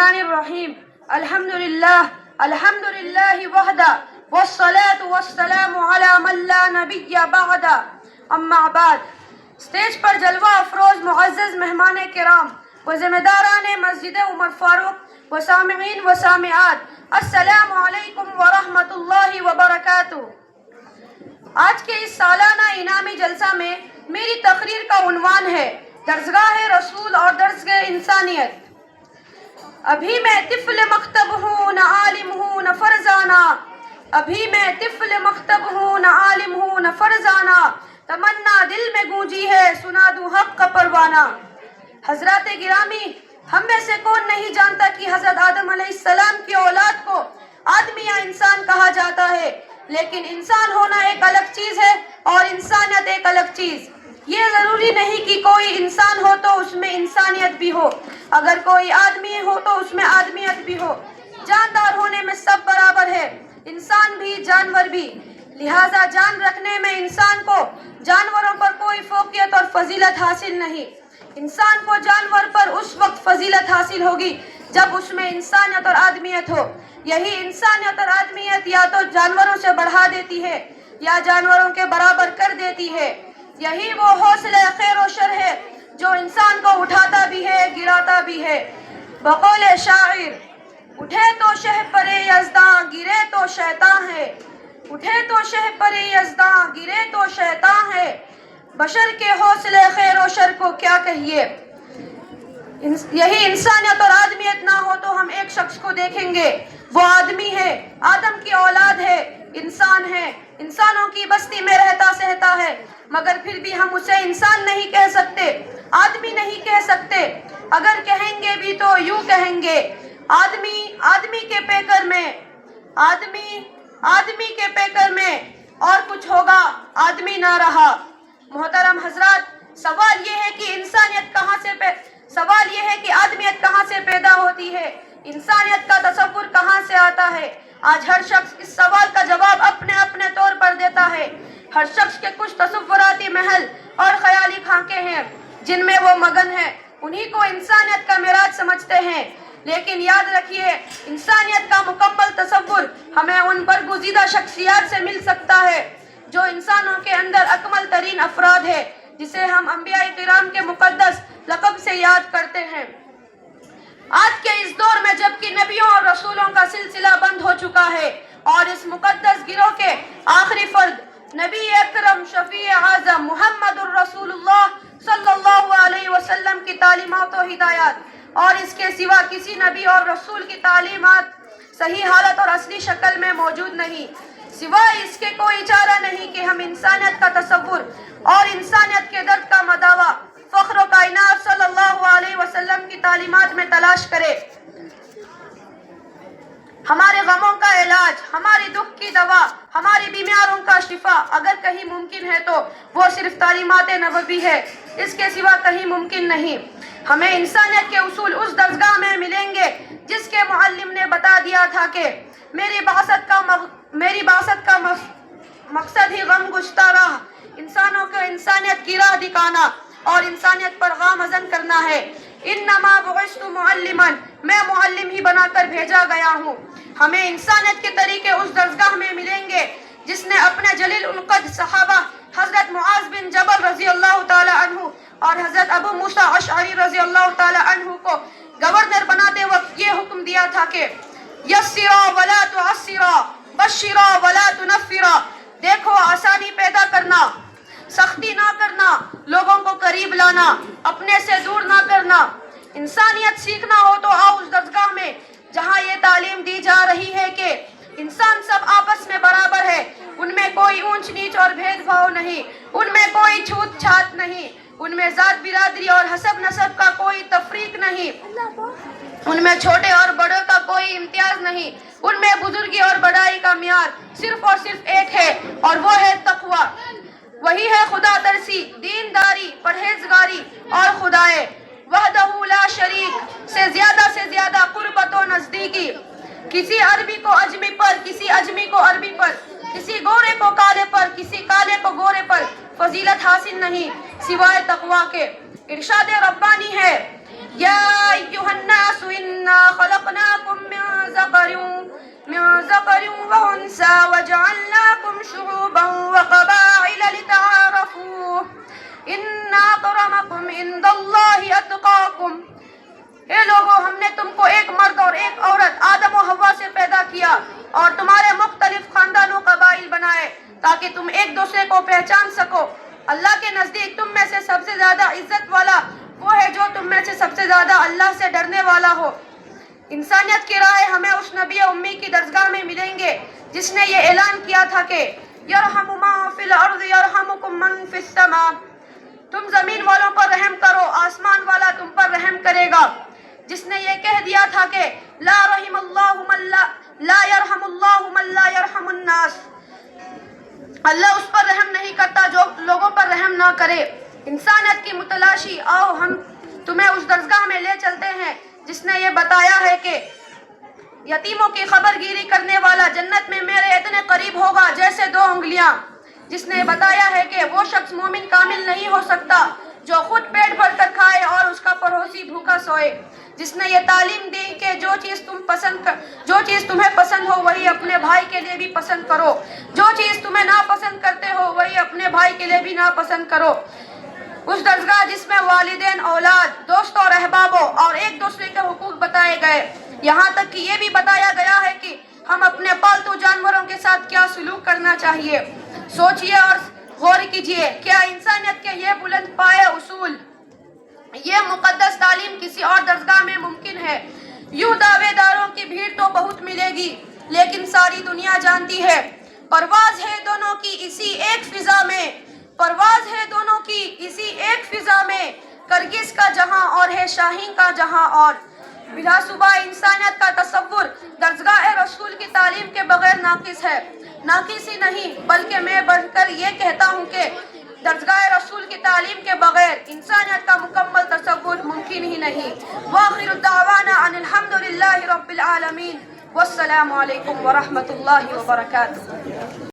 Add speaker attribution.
Speaker 1: الرحمن الرحیم الحمدللہ وحدہ والصلاة والسلام علی من لا نبی بعدہ اما بعد۔ اسٹیج پر جلوہ افروز معزز مہمان کرام و ذمہ داران مسجد عمر فاروق و سامعین و سامعات، السلام علیکم ورحمۃ اللہ وبرکاتہ۔ آج کے اس سالانہ انعامی جلسہ میں میری تقریر کا عنوان ہے درسگاہ رسول اور درسگاہ انسانیت۔ ابھی میں طفل مکتب ہوں نہ عالم ہوں نہ فرزانہ، ابھی میں طفل مکتب ہوں نہ عالم ہوں نہ فرزانہ، تمنا دل میں گونجی ہے سنا دوں حق کا پروانہ۔ حضرات گرامی، ہم میں سے کون نہیں جانتا کہ حضرت آدم علیہ السلام کی اولاد کو آدمی یا انسان کہا جاتا ہے، لیکن انسان ہونا ایک الگ چیز ہے اور انسانیت ایک الگ چیز۔ یہ ضروری نہیں کہ کوئی انسان ہو تو اس میں انسانیت بھی ہو، اگر کوئی آدمی ہو تو اس میں آدمیت بھی ہو۔ جاندار ہونے میں سب برابر ہے، انسان بھی جانور بھی، لہذا جان رکھنے میں انسان کو جانوروں پر کوئی فوقیت اور فضیلت حاصل نہیں۔ انسان کو جانور پر اس وقت فضیلت حاصل ہوگی جب اس میں انسانیت اور آدمیت ہو۔ یہی انسانیت اور آدمیت یا تو جانوروں سے بڑھا دیتی ہے یا جانوروں کے برابر کر دیتی ہے۔ یہی وہ حوصلہ خیر و شر ہے جو انسان کو اٹھاتا بھی ہے گراتا بھی ہے۔ بقول شاعر، اٹھے تو شہپر یزداں گرے تو شیطان ہے، اٹھے تو شہپر یزداں گرے تو شیطان ہے، بشر کے حوصلے خیر و شر کو کیا کہیے۔ یہی انسانیت اور آدمیت نہ ہو تو ہم ایک شخص کو دیکھیں گے، وہ آدمی ہے، آدم کی اولاد ہے، انسان ہے، انسانوں کی بستی میں رہتا سہتا ہے، مگر پھر بھی ہم اسے انسان نہیں کہہ سکتے، آدمی نہیں کہہ سکتے۔ اگر کہیں گے بھی تو یوں کہیں گے، آدمی کے پیکر میں، آدمی کے پیکر میں اور کچھ ہوگا، آدمی نہ رہا۔ محترم حضرات، سوال یہ ہے کہ آدمیت کہاں سے پیدا ہوتی ہے، انسانیت کا تصور کہاں سے آتا ہے۔ آج ہر شخص اس سوال کا جواب اپنے اپنے طور پر دیتا ہے۔ ہر شخص کے کچھ تصوراتی محل اور خیالی خاکے ہیں جن میں وہ مگن ہے، انہی کو انسانیت کا معراج سمجھتے ہیں۔ لیکن یاد رکھیے، انسانیت کا مکمل تصور ہمیں ان برگزیدہ شخصیات سے مل سکتا ہے جو انسانوں کے اندر اکمل ترین افراد ہے، جسے ہم انبیاء کرام کے مقدس لقب سے یاد کرتے ہیں۔ آج کے اس دور میں جبکہ نبیوں اور رسولوں کا سلسلہ بند ہو چکا ہے اور اس مقدس گروہ کے آخری فرد نبی اکرم شفیع اعظم محمد الرسول اللہ صلی اللہ علیہ وسلم کی تعلیمات و ہدایات اور اس کے سوا کسی نبی اور رسول کی تعلیمات صحیح حالت اور اصلی شکل میں موجود نہیں، سوائے اس کے کوئی چارہ نہیں کہ ہم انسانیت کا تصور اور انسانیت کے درد کا مداوا فخر و کائنات صلی اللہ علیہ وسلم کی تعلیمات میں تلاش کرے۔ ہمارے غموں کا علاج، ہماری دکھ کی دوا، ہماری بیماریوں کا شفا اگر کہیں ممکن ہے تو وہ صرف تعلیمات نبوی ہے، اس کے سوا کہیں ممکن نہیں۔ ہمیں انسانیت کے اصول اس درسگاہ میں ملیں گے جس کے معلم نے بتا دیا تھا کہ میری بعثت کا مقصد ہی غم گشتہ راہ، انسانوں کو انسانیت کی راہ دکھانا اور انسانیت پر گامزن کرنا ہے۔ انما بعثت معلما، میں معلم ہی بنا کر بھیجا گیا ہوں۔ ہمیں انسانیت کے طریقے اس درسگاہ میں ملیں گے جس نے اپنے جلیل القدر صحابہ حضرت معاذ بن جبل رضی اللہ تعالی عنہ اور حضرت ابو موسیٰ اشعری رضی اللہ تعالی عنہ کو گورنر بناتے وقت یہ حکم دیا تھا کہ یسرا ولا تعسرا، بشرا ولا تنفرا، دیکھو آسانی پیدا کرنا، سختی نہ کرنا، لوگوں کو قریب لانا، اپنے سے دور نہ کرنا۔ انسانیت سیکھنا ہو تو آؤ اس درسگاہ میں جہاں یہ تعلیم دی جا رہی ہے کہ انسان سب آپس میں برابر ہے، ان میں کوئی اونچ نیچ اور بھید بھاؤ نہیں، ان میں کوئی چھوت چھات نہیں، ان میں ذات برادری اور حسب نسب کا کوئی تفریق نہیں، ان میں چھوٹے اور بڑوں کا کوئی امتیاز نہیں، ان میں بزرگی اور بڑائی کا معیار صرف اور صرف ایک ہے اور وہ ہے تقوی۔ وہی ہے خدا ترسی، دینداری، پرہیزگاری اور خدائے وحدہ لا شریک سے زیادہ قربت و نزدیکی۔ کسی عربی کو اجمی پر، کسی اجمی کو عربی پر، کسی گورے کو کالے پر، کسی کالے کو گورے پر فضیلت حاصل نہیں سوائے تقوی کے۔ ارشاد ربانی ہے، یا ایھا الناس انا خلق ذكر وأنثى وجعلناكم شعوبا وقبائل لتعارفوا إن أكرمكم عند الله أتقاكم. اے لوگو، ہم نے تم کو ایک مرد اور ایک عورت آدم و حوا سے پیدا کیا اور تمہارے مختلف خاندانوں قبائل بنائے تاکہ تم ایک دوسرے کو پہچان سکو. اللہ کے نزدیک تم میں سے سب سے زیادہ عزت والا وہ ہے جو تم میں سے سب سے زیادہ اللہ سے ڈرنے والا ہو. انسانیت کی راہ ہمیں اس نبی امی کی درسگاہ میں ملیں گے جس نے یہ اعلان کیا تھا کہ یرحم من فی الارض یرحمکم من فی السماء. تم زمین والوں پر رحم کرو، آسمان والا تم پر رحم کرے گا. جس نے یہ کہہ دیا تھا کہ لا رحم اللہ من لا یرحم اللہ من لا یرحم الناس. اللہ اس پر رحم نہیں کرتا جو لوگوں پر رحم نہ کرے. انسانیت کی متلاشی، آؤ ہم تمہیں اس درسگاہ میں لے چلتے ہیں جس نے یہ بتایا ہے کہ یتیموں کی خبر گیری کرنے والا جنت میں میرے اتنے قریب ہوگا جیسے 2 انگلیاں. جس نے بتایا ہے کہ وہ شخص مومن کامل نہیں ہو سکتا جو خود پیٹ بھر کر کھائے اور اس کا پڑوسی بھوکا سوئے. جس نے یہ تعلیم دی کہ جو چیز تمہیں پسند ہو وہی اپنے بھائی کے لیے بھی پسند کرو، جو چیز تمہیں ناپسند کرتے ہو وہی اپنے بھائی کے لیے بھی ناپسند کرو. اس درسگاہ جس میں والدین، اولاد، دوستوں اور احبابوں اور ایک دوسرے کے حقوق بتائے گئے، یہاں تک کہ یہ بھی بتایا گیا ہے کہ ہم اپنے پالتو جانوروں کے ساتھ کیا سلوک کرنا چاہیے. سوچئے اور غور کیجئے، کیا انسانیت کے یہ بلند پائے اصول، یہ مقدس تعلیم کسی اور درسگاہ میں ممکن ہے؟ یوں دعوے داروں کی بھیڑ تو بہت ملے گی، لیکن ساری دنیا جانتی ہے پرواز ہے دونوں کی اسی ایک فضا میں، پرواز ہے دونوں کی اسی ایک فضا میں، کرگس کا جہاں اور ہے شاہین کا جہاں اور. بلا صبح انسانیت کا تصور درسگاہ رسول کی تعلیم کے بغیر ناقص ہے. ناقص ہی نہیں بلکہ میں بڑھ کر یہ کہتا ہوں کہ درسگاہ رسول کی تعلیم کے بغیر انسانیت کا مکمل تصور ممکن ہی نہیں. وآخر الدعوانا ان الحمدللہ رب العالمین والسلام علیکم ورحمۃ اللہ وبرکاتہ.